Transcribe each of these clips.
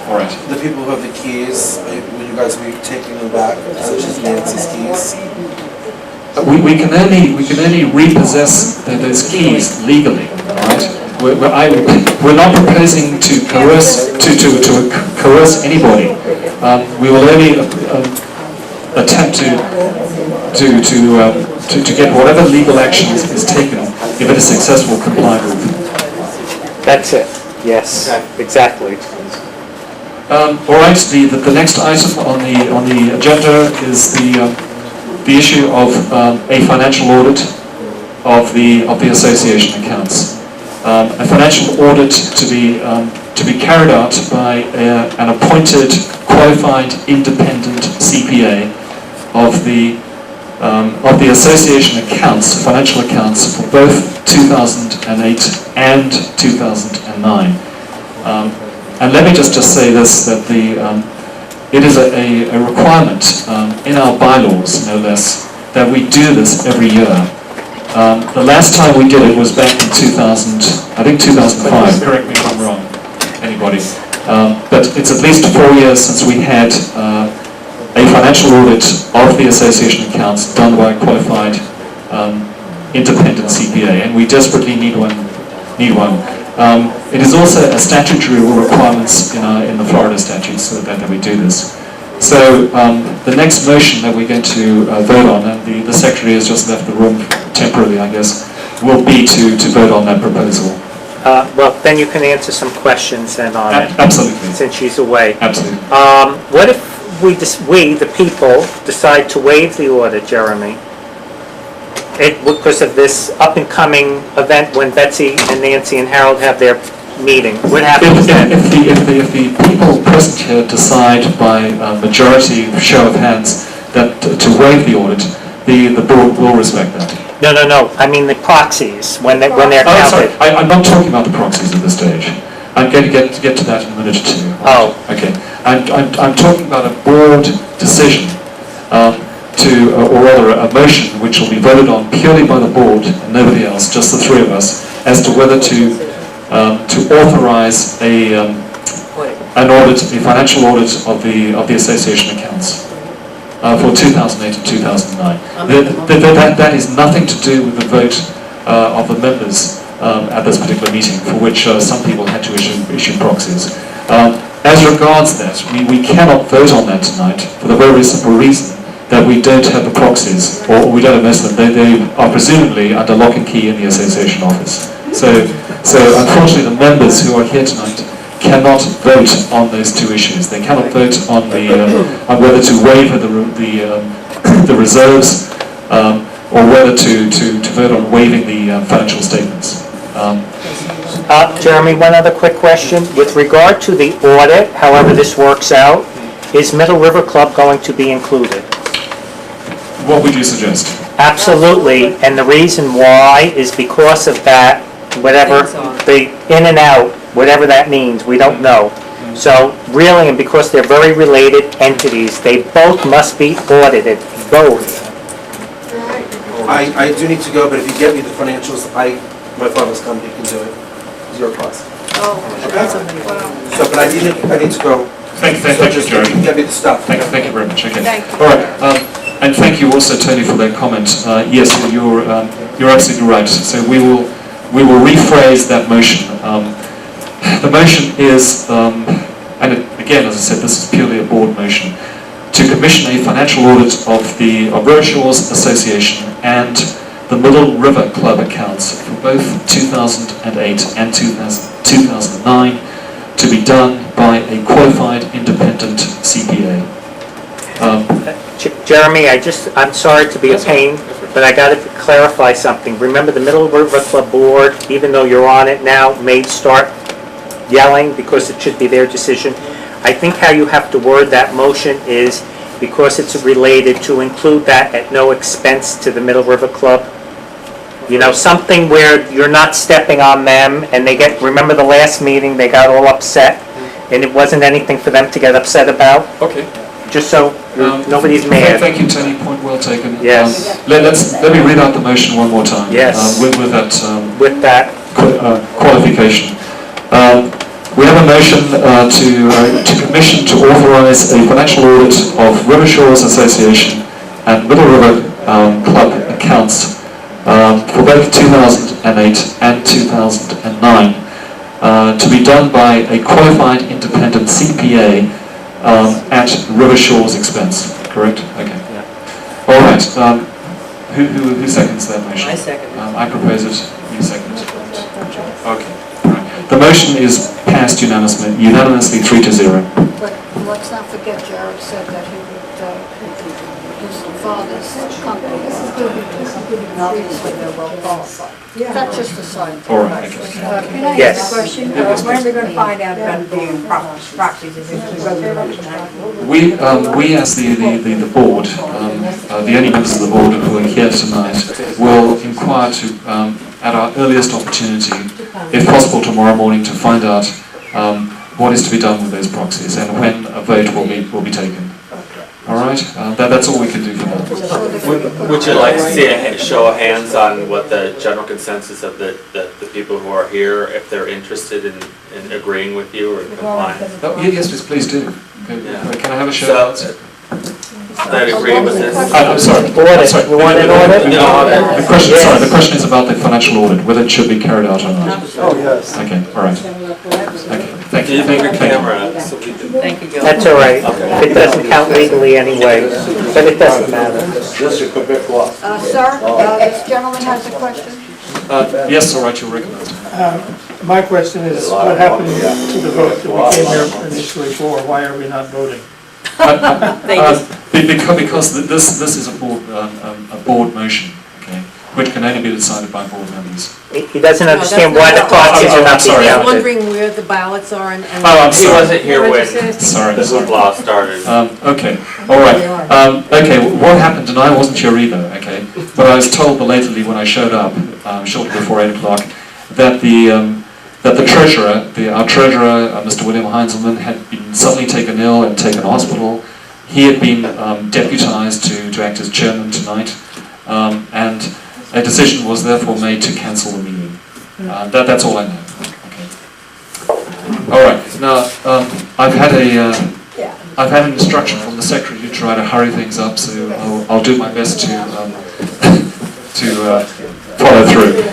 All right. The people who have the keys, will you guys be taking them back, such as Nancy's keys? We can only repossess those keys legally. All right. We're not proposing to coerce anybody. We will only attempt to get whatever legal action is taken if it is successful complied with. That's it. Yes, exactly. All right. The next item on the agenda is the issue of a financial audit of the association accounts. A financial audit to be carried out by an appointed, qualified, independent CPA of the association accounts, financial accounts for both 2008 and 2009. And let me just say this, that it is a requirement in our bylaws, no less, that we do this every year. The last time we did it was back in 2005, correct me if I'm wrong, anybody. But it's at least 4 years since we had a financial audit of the association accounts done by a qualified independent CPA, and we desperately need one. It is also a statutory requirements in the Florida statutes that we do this. So the next motion that we're going to vote on, and the Secretary has just left the room temporarily, I guess, will be to vote on that proposal. Well, then you can answer some questions then on it. Absolutely. Since she's away. Absolutely. What if we, the people, decide to waive the audit, Jeremy? Because of this up-and-coming event when Betsy and Nancy and Harold have their meeting. What happens then? If the people present here decide by majority show of hands that to waive the audit, the board will respect that. No. I mean the proxies when they're counted. Sorry. I'm not talking about the proxies at this stage. I'm going to get to that in a minute or two. Oh. Okay. I'm talking about a board decision or rather a motion which will be voted on purely by the board and nobody else, just the three of us, as to whether to authorize an audit, a financial audit of the association accounts for 2008 and 2009. That is nothing to do with the vote of the members at this particular meeting, for which some people had to issue proxies. As regards that, we cannot vote on that tonight for the very simple reason that we don't have the proxies, or we don't have most of them. They are presumably under lock and key in the association office. So unfortunately the members who are here tonight cannot vote on those two issues. They cannot vote on on whether to waive the reserves or whether to vote on waiving the financial statements. Jeremy, one other quick question. With regard to the audit, however this works out, is Middle River Club going to be included? What would you suggest? Absolutely, and the reason why is because of that, whatever, the in and out, whatever that means, we don't know. So really, and because they're very related entities, they both must be audited, both. I do need to go, but if you get me the financials, my father's company can do it. Zero cost. Oh, okay. So, but I need to go. Thank you, Jeremy. You can get me the stuff. Thank you very much. Okay. Thank you. All right. And thank you also, Tony, for that comment. Yes, you're absolutely right. So we will rephrase that motion. The motion is, again, as I said, this is purely a board motion, to commission a financial audit of the Road Shores Association and the Middle River Club accounts for both 2008 and 2009 to be done by a qualified independent CPA. Jeremy, I'm sorry to be a pain, but I got to clarify something. Remember, the Middle River Club board, even though you're on it now, may start yelling because it should be their decision. I think how you have to word that motion is because it's related to include that at no expense to the Middle River Club. You know, something where you're not stepping on them and they remember the last meeting, they got all upset and it wasn't anything for them to get upset about. Okay. Just so nobody's mad. Thank you, Tony. Point well taken. Yes. Let me read out the motion one more time. Yes. With that qualification. We have a motion to commission to authorize a financial audit of River Shores Association and Middle River Club accounts for both 2008 and 2009 to be done by a qualified independent CPA at River Shores expense. Correct? Okay. Yeah. All right. Who seconds that motion? I second it. I propose it. You second it. Okay. Right. The motion is passed unanimously 3-0. But let's not forget Jared said that he would, his father's company, obviously they're well qualified. That's just a side. All right. Okay. Can I Yes. ask a question? When are we going to find out about the proxies? Is it going to be tonight? We as the board, the only members of the board who are here tonight, will inquire at our earliest opportunity, if possible tomorrow morning, to find out what is to be done with those proxies and when a vote will be taken. All right, that's all we can do for now. Would you like to see a show of hands on what the general consensus of the people who are here, if they're interested in agreeing with you or in compliance? Yes, please do. Yeah. Can I have a show? So, that agree with this? I'm sorry. Audit. Sorry. You want an audit? The question, sorry, the question is about the financial audit, whether it should be carried out or not. Oh, yes. Okay, all right. Okay, thank Can you. you make your camera up so we can... Thank you, Joe. That's all right. It doesn't count legally anyway, but it doesn't matter. Sir, this gentleman has a question. Yes, all right, you're recognized. My question is, what happened to the vote that we came here initially for? Why are we not voting? Because this is a board motion, okay, which can only be decided by board members. He doesn't understand why the proxies are not being sorry. He's counted. wondering where the ballots are and... I'm He sorry. wasn't here when Sorry. the hoopla started. Okay, all right. Okay, what happened, and I wasn't here either, okay, but I was told belatedly when I showed up, shortly before 8 o'clock, that the treasurer, our treasurer, Mr. William Heinzelman, had been suddenly taken ill and taken to hospital. He had been deputized to act as chairman tonight, and a decision was therefore made to cancel the meeting. That's all I know. Okay. All right. Now, I've had an instruction from the secretary to try to hurry things up, so I'll do my best to follow through.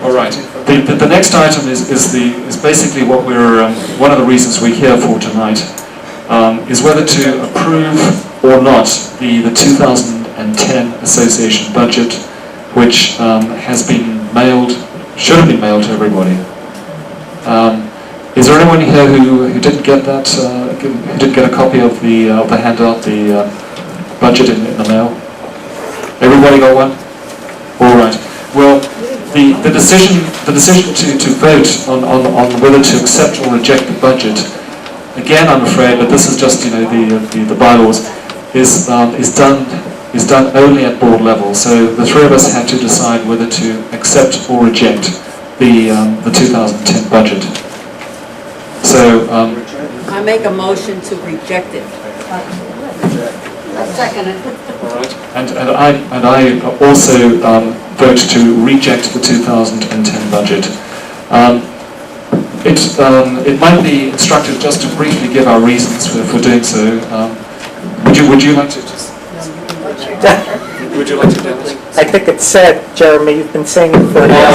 All right. The next item is basically what we're one of the reasons we're here for tonight, is whether to approve or not the 2010 association budget, which has been mailed, should have been mailed to everybody. Is there anyone here who didn't get that? Who didn't get a copy of the handout, the budget in the mail? Everybody got one? All right. Well, the decision to vote on whether to accept or reject the budget, again, I'm afraid, but this is just the bylaws, is done only at board level. So the three of us had to decide whether to accept or reject the 2010 budget. So I make a motion to reject it. I second it. all right, and I also vote to reject the 2010 budget. It might be instructive just to briefly give our reasons for doing so. Would you like to just? Would you like to demonstrate? I think it's said, Jeremy, you've been saying it for a while.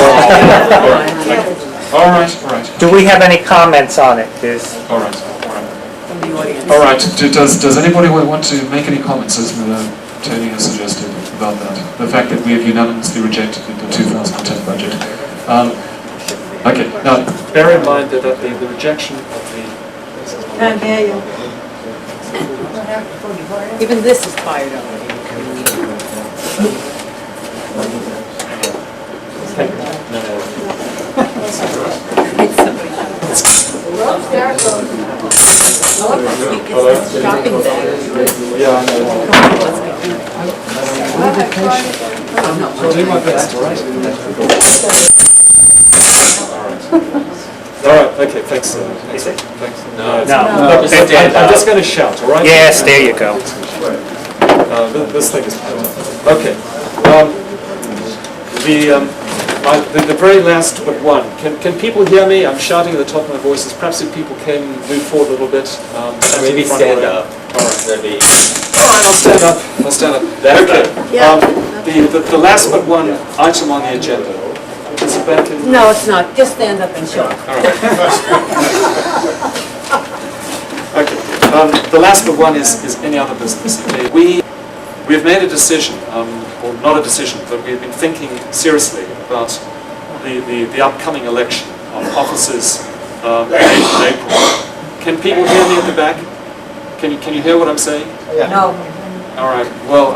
All right. Do we have any comments on it? All right. From the audience. All right. Does anybody want to make any comments, as Tony has suggested, about that? The fact that we have unanimously rejected the 2010 budget. Okay. Now, bear in mind that the rejection of the. Can't hear you. Even this is fired up. Shopping bag. Yeah, I know. I'll do my best, all right? All right, okay, thanks. Thanks. No. No. I'm just going to shout, all right? Yes, there you go. This thing is... Okay. the very last but one. Can people hear me? I'm shouting at the top of my voice. Perhaps if people can move forward a little bit. Maybe front stand row. up. That'd be. All right, I'll stand up. I'll stand up. That's Okay. Yeah. The last but one item on the agenda. Is it back in? No, it's not. Just stand up and show. Okay. The last but one is any other business. Okay. We've made a decision, or not a decision, but we've been thinking seriously about the upcoming election of officers in April. Can people hear me at the back? Can you hear what I'm saying? No. All right. Well,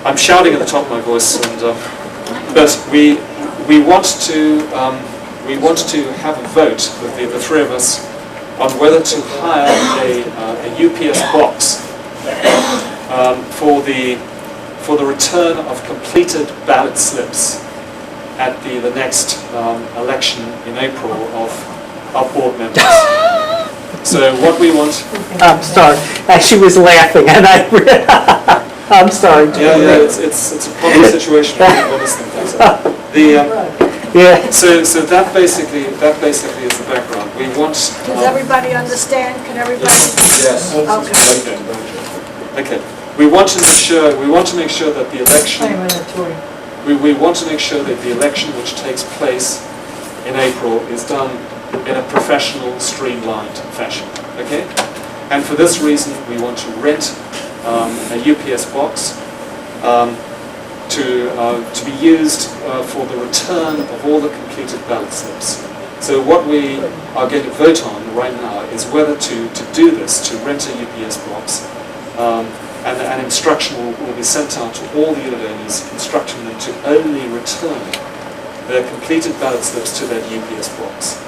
I'm shouting at the top of my voice, and but we want to have a vote with the three of us on whether to hire a UPS box for the return of completed ballot slips at the next election in April of our board members. So what we want. I'm sorry, she was laughing and I'm sorry. Yeah, it's a common situation for people listening to Yeah. So that basically is the background. We want. Does everybody understand? Can everybody? Yes. Okay. Okay. We want to make sure that the election. We want to make sure that the election which takes place in April is done in a professional, streamlined fashion. Okay. And for this reason, we want to rent a UPS box to be used for the return of all the completed ballot slips. So what we are going to vote on right now is whether to do this, to rent a UPS box, and an instruction will be sent out to all the unit owners instructing them to only return their completed ballot slips to that UPS box.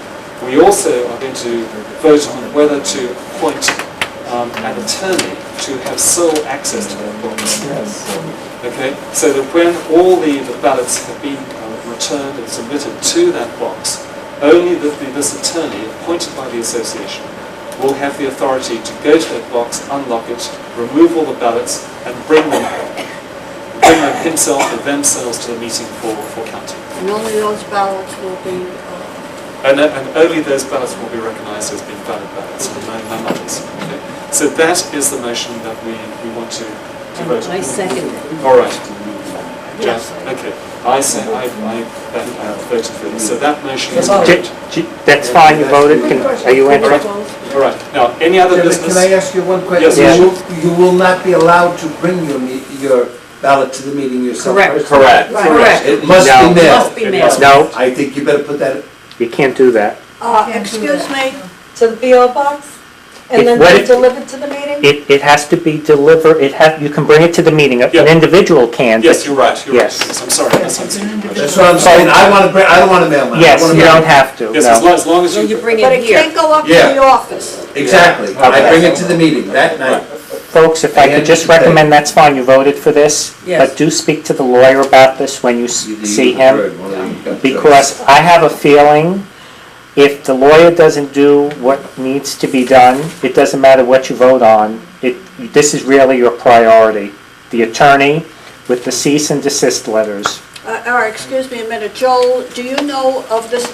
We also are going to vote on whether to appoint an attorney to have sole access to that box. Okay, so that when all the ballots have been returned and submitted to that box, only this attorney appointed by the association will have the authority to go to that box, unlock it, remove all the ballots, and bring them himself or themselves to the meeting for counting. And only those ballots will be. And only those ballots will be recognised as being valid ballots, and none others. Okay? So that is the motion that we want to vote on. I second it. All right. Yes. Okay. I voted for this. So that motion is J- carried. That's fine, you voted, are you interested? All right. Now, any other Can business? I ask you one question? Yes, You will not be allowed to bring your ballot to the meeting yourself? Correct. personally? Correct. Correct. It must No. be mailed. Must be mailed. No, I think you better put that, you can't do that. Excuse me, To the PO box? And then What they if- deliver to the meeting? It has to be delivered, you can bring it to the meeting, an Yeah. individual can. but- Yes, you're right. You're Yes. right. Yes, I'm sorry. Yes, I'm sorry. that's what I'm saying, I don't want to mail mine. I Yes, wanna you mail don't it. have to, Yes, no. as long as So you bring but it it here. can't go up to Yeah. the office. Exactly, I bring it to the meeting that night. Folks, if I could just recommend, that's fine, you voted for this, Yes. but do speak to the lawyer about this when you Either see you him, or one of you got because I have a feeling if the lawyer doesn't do what needs to be done, it doesn't matter what you vote on, this is really your priority. The attorney with the cease and desist letters. All right, excuse me a minute. Joel, do you know of this